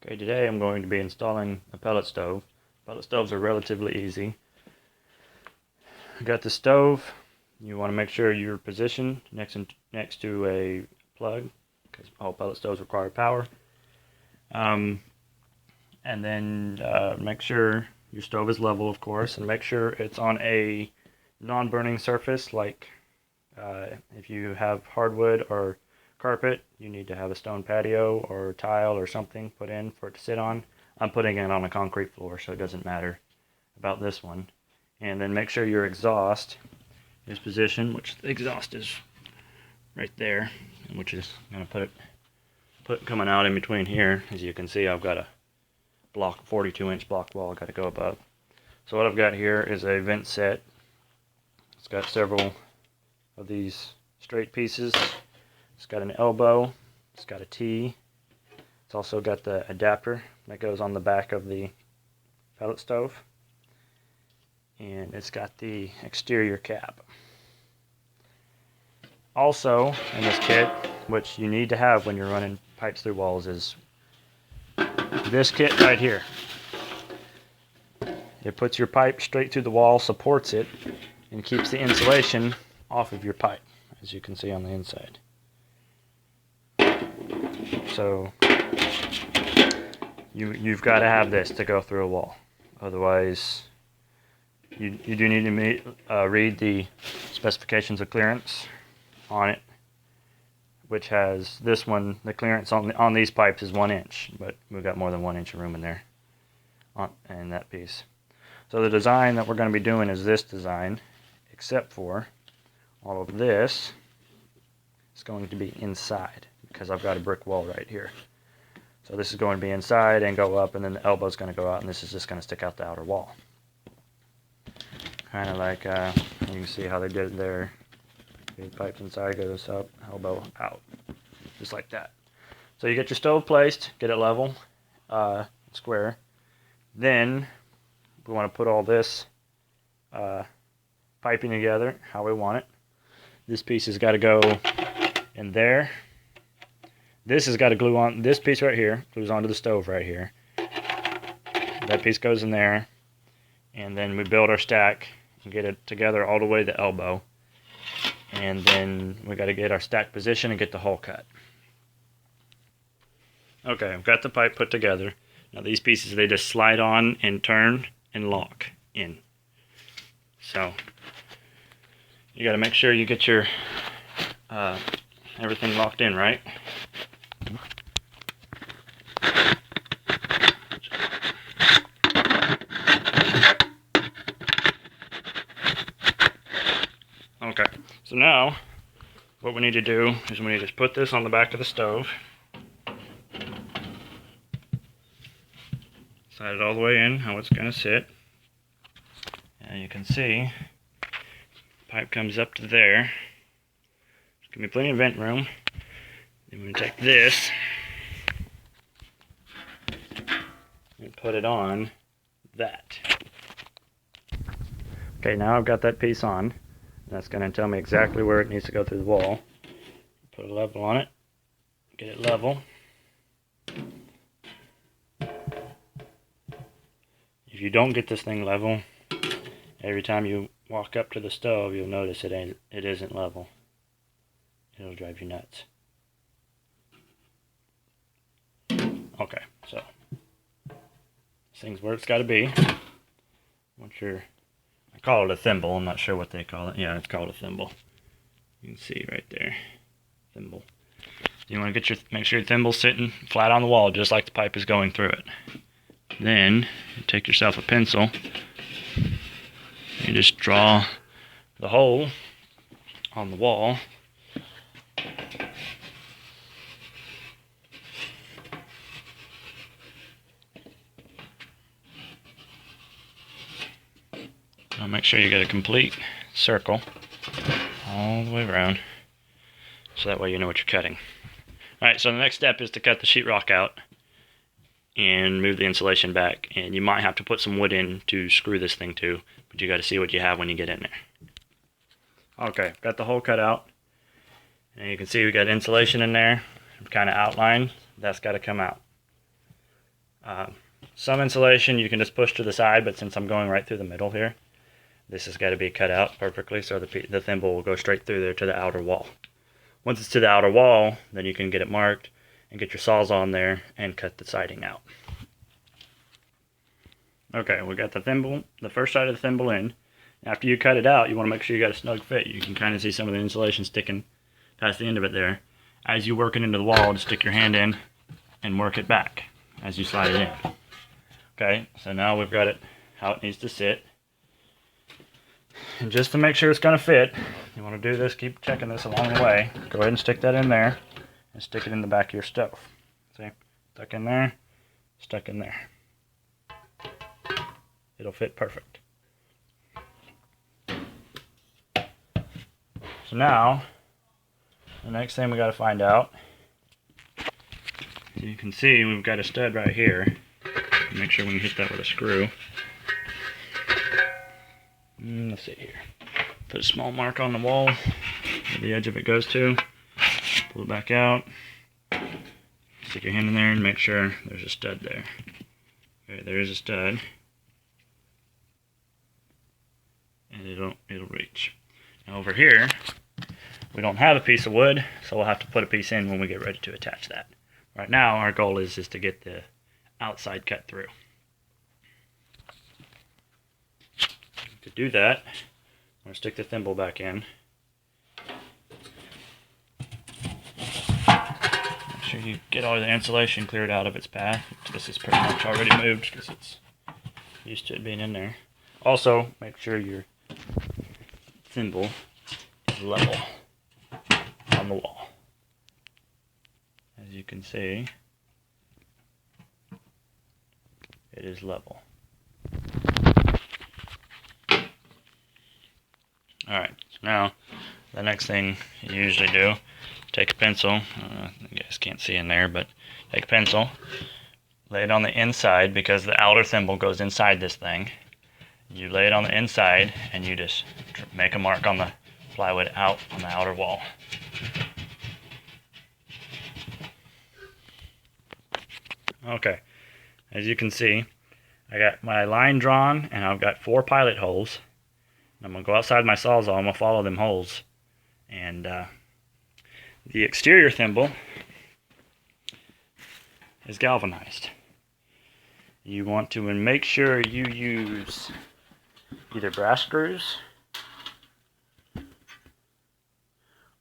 Okay, today I'm going to be installing a pellet stove. Pellet stoves are relatively easy. I got the stove. You want to make sure you're positioned next to a plug, because all pellet stoves require power. And then make sure your stove is level, of course, and make sure it's on a non-burning surface. Like if you have hardwood or carpet, you need to have a stone patio or tile or something put in for it to sit on. I'm putting it on a concrete floor, so it doesn't matter about this one. And then make sure your exhaust is positioned, which the exhaust is right there, which is going to put coming out in between here. As you can see, I've got a 42-inch block wall I've got to go above. So what I've got here is a vent set. It's got several of these straight pieces. It's got an elbow, it's got a T, it's also got the adapter that goes on the back of the pellet stove, and it's got the exterior cap. Also in this kit, which you need to have when you're running pipes through walls, is this kit right here. It puts your pipe straight through the wall, supports it, and keeps the insulation off of your pipe, as you can see on the inside. So you've got to have this to go through a wall. Otherwise, you do need to read the specifications of clearance on it, which has this one. The clearance on these pipes is 1 inch, but we've got more than 1 inch of room in there in that piece. So the design that we're going to be doing is this design, except for all of this is going to be inside, because I've got a brick wall right here. So this is going to be inside and go up, and then the elbow is going to go out, and this is just going to stick out the outer wall. Kind of like, you can see how they did it there. The pipe inside goes up, elbow out, just like that. So you get your stove placed, get it level, square. Then we want to put all this piping together how we want it. This piece has got to go in there. This has got to glue on. This piece right here glues onto the stove right here. That piece goes in there, and then we build our stack and get it together all the way to the elbow. And then we got to get our stack position and get the hole cut. Okay, I've got the pipe put together. Now these pieces, they just slide on and turn and lock in. So you got to make sure you get your everything locked in right. Okay, so now what we need to do is we need to put this on the back of the stove, slide it all the way in how it's going to sit, and you can see pipe comes up to there. There's going to be plenty of vent room. Then we're going to take this and put it on that. Okay, now I've got that piece on. That's going to tell me exactly where it needs to go through the wall. Put a level on it, get it level. If you don't get this thing level, every time you walk up to the stove, you'll notice it isn't level. It'll drive you nuts. Okay, so this thing's where it's got to be. Once you're, I call it a thimble. I'm not sure what they call it. Yeah, it's called a thimble. You can see right there, thimble. You want to make sure your thimble's sitting flat on the wall, just like the pipe is going through it. Then you take yourself a pencil. You just draw the hole on the wall. Now make sure you get a complete circle all the way around, so that way you know what you're cutting. Alright, so the next step is to cut the sheetrock out and move the insulation back, and you might have to put some wood in to screw this thing to, but you got to see what you have when you get in there. Okay, got the hole cut out, and you can see we got insulation in there, kind of outlined. That's got to come out. Some insulation you can just push to the side, but since I'm going right through the middle here, this has got to be cut out perfectly so the thimble will go straight through there to the outer wall. Once it's to the outer wall, then you can get it marked and get your saws on there and cut the siding out. Okay, we got the thimble, the first side of the thimble in. After you cut it out, you want to make sure you got a snug fit. You can kind of see some of the insulation sticking past the end of it there. As you work it into the wall, just stick your hand in and work it back as you slide it in. Okay, so now we've got it how it needs to sit. And just to make sure it's going to fit, you want to do this, keep checking this along the way. Go ahead and stick that in there and stick it in the back of your stove. See, stuck in there, stuck in there. It'll fit perfect. So now, the next thing we got to find out, you can see we've got a stud right here. Make sure we can hit that with a screw. Let's see here. Put a small mark on the wall where the edge of it goes to. Pull it back out. Stick your hand in there and make sure there's a stud there. Okay, there is a stud. And it'll reach. Now over here, we don't have a piece of wood, so we'll have to put a piece in when we get ready to attach that. Right now, our goal is just to get the outside cut through. To do that, I'm going to stick the thimble back in. Make sure you get all the insulation cleared out of its path. This is pretty much already moved because it's used to it being in there. Also, make sure your thimble is level on the wall. As you can see, it is level. Alright, so now the next thing you usually do, take a pencil, you guys can't see in there, but take a pencil, lay it on the inside because the outer thimble goes inside this thing. You lay it on the inside and you just make a mark on the plywood out on the outer wall. Okay, as you can see, I got my line drawn and I've got 4 pilot holes. I'm going to go outside my sawzall, I'm going to follow them holes. And the exterior thimble is galvanized. You want to make sure you use either brass screws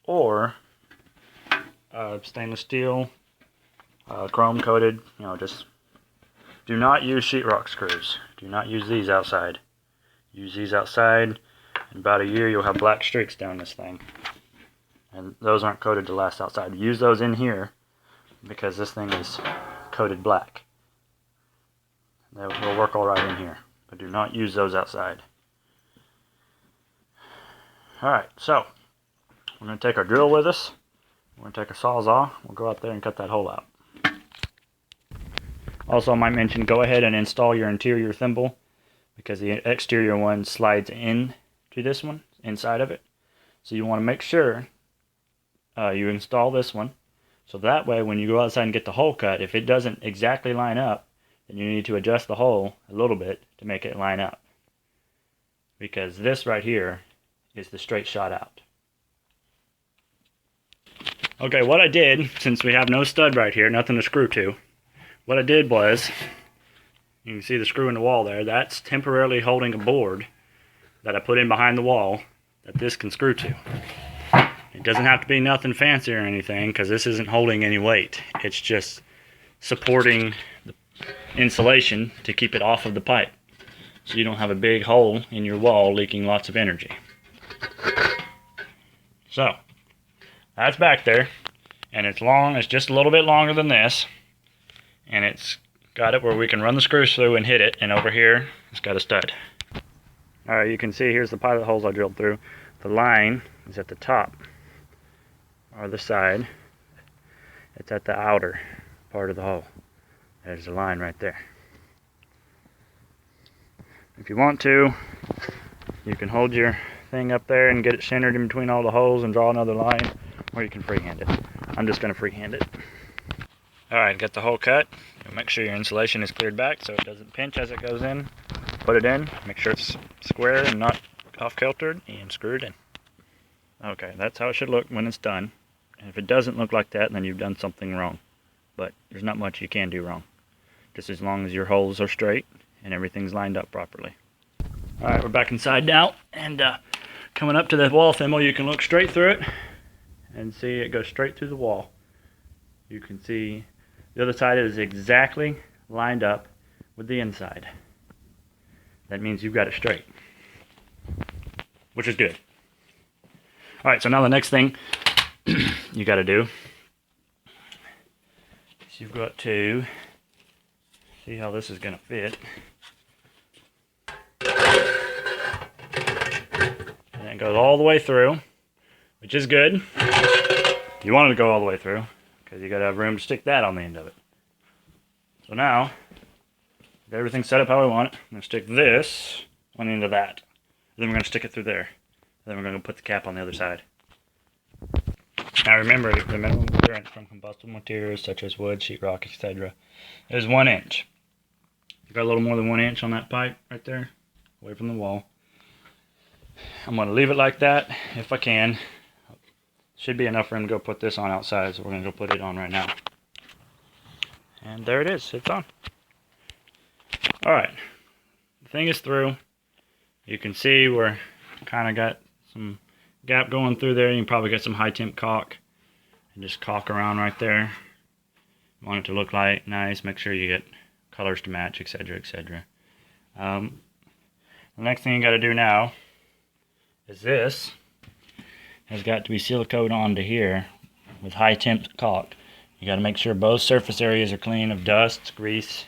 or stainless steel, chrome coated, just do not use sheetrock screws. Do not use these outside. Use these outside. In about a year you'll have black streaks down this thing. And those aren't coated to last outside. Use those in here because this thing is coated black. They will work alright in here. But do not use those outside. Alright, so we're going to take our drill with us. We're going to take our sawzall. We'll go out there and cut that hole out. Also, I might mention, go ahead and install your interior thimble because the exterior one slides in to this one, inside of it. So you want to make sure you install this one. So that way, when you go outside and get the hole cut, if it doesn't exactly line up, then you need to adjust the hole a little bit to make it line up. Because this right here is the straight shot out. Okay, what I did, since we have no stud right here, nothing to screw to, what I did was, you can see the screw in the wall there, that's temporarily holding a board that I put in behind the wall that this can screw to. It doesn't have to be nothing fancy or anything because this isn't holding any weight. It's just supporting the insulation to keep it off of the pipe so you don't have a big hole in your wall leaking lots of energy. So, that's back there, and it's long, it's just a little bit longer than this, and it's got it where we can run the screws through and hit it, and over here it's got a stud. Alright, you can see here's the pilot holes I drilled through. The line is at the top or the side. It's at the outer part of the hole. There's the line right there. If you want to, you can hold your thing up there and get it centered in between all the holes and draw another line, or you can freehand it. I'm just going to freehand it. Alright, got the hole cut. Make sure your insulation is cleared back so it doesn't pinch as it goes in. Put it in, make sure it's square and not off-kiltered, and screw it in. Okay, that's how it should look when it's done. And if it doesn't look like that, then you've done something wrong. But there's not much you can do wrong. Just as long as your holes are straight and everything's lined up properly. Alright, we're back inside now, and coming up to the wall thimble, you can look straight through it and see it goes straight through the wall. You can see the other side is exactly lined up with the inside. That means you've got it straight, which is good. Alright, so now the next thing you got to do is you've got to see how this is going to fit. And it goes all the way through, which is good. You want it to go all the way through because you got to have room to stick that on the end of it. So now, with everything set up how I want it, I'm going to stick this on the end of that. Then we're going to stick it through there. Then we're going to put the cap on the other side. Now remember, the minimum clearance from combustible materials such as wood, sheetrock, etc. is 1 inch. You got a little more than 1 inch on that pipe right there, away from the wall. I'm going to leave it like that if I can. Should be enough for him to go put this on outside, so we're going to go put it on right now. And there it is, it's on. Alright, the thing is through. You can see we're kind of got some gap going through there. You can probably get some high temp caulk and just caulk around right there. You want it to look like nice, make sure you get colors to match, etc., etc. The next thing you got to do now is this has got to be silicoed onto here with high temp caulk. You got to make sure both surface areas are clean of dust, grease,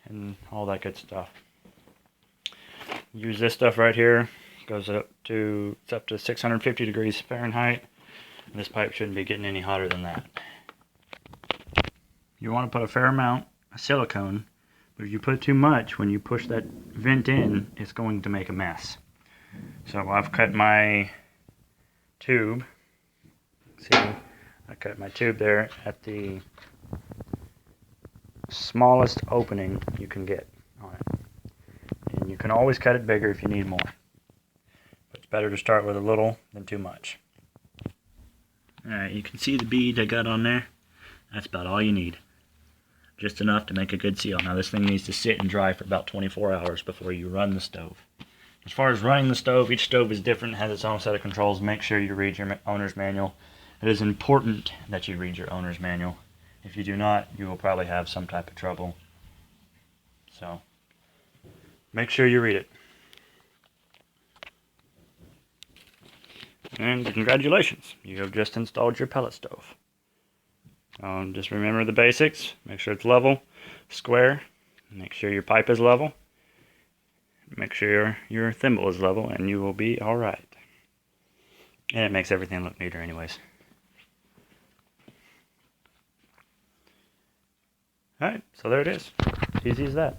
and all that good stuff. Use this stuff right here. Goes up to 650 degrees Fahrenheit. This pipe shouldn't be getting any hotter than that. You want to put a fair amount of silicone, but if you put too much, when you push that vent in, it's going to make a mess. So I've cut my tube. See, I cut my tube there at the smallest opening you can get on it. And you can always cut it bigger if you need more. But it's better to start with a little than too much. Alright, you can see the bead I got on there. That's about all you need. Just enough to make a good seal. Now this thing needs to sit and dry for about 24 hours before you run the stove. As far as running the stove, each stove is different, has its own set of controls. Make sure you read your owner's manual. It is important that you read your owner's manual. If you do not, you will probably have some type of trouble. So, make sure you read it. And congratulations, you have just installed your pellet stove. Just remember the basics. Make sure it's level, square. Make sure your pipe is level. Make sure your thimble is level, and you will be alright. And it makes everything look neater anyways. Alright, so there it is. Easy as that.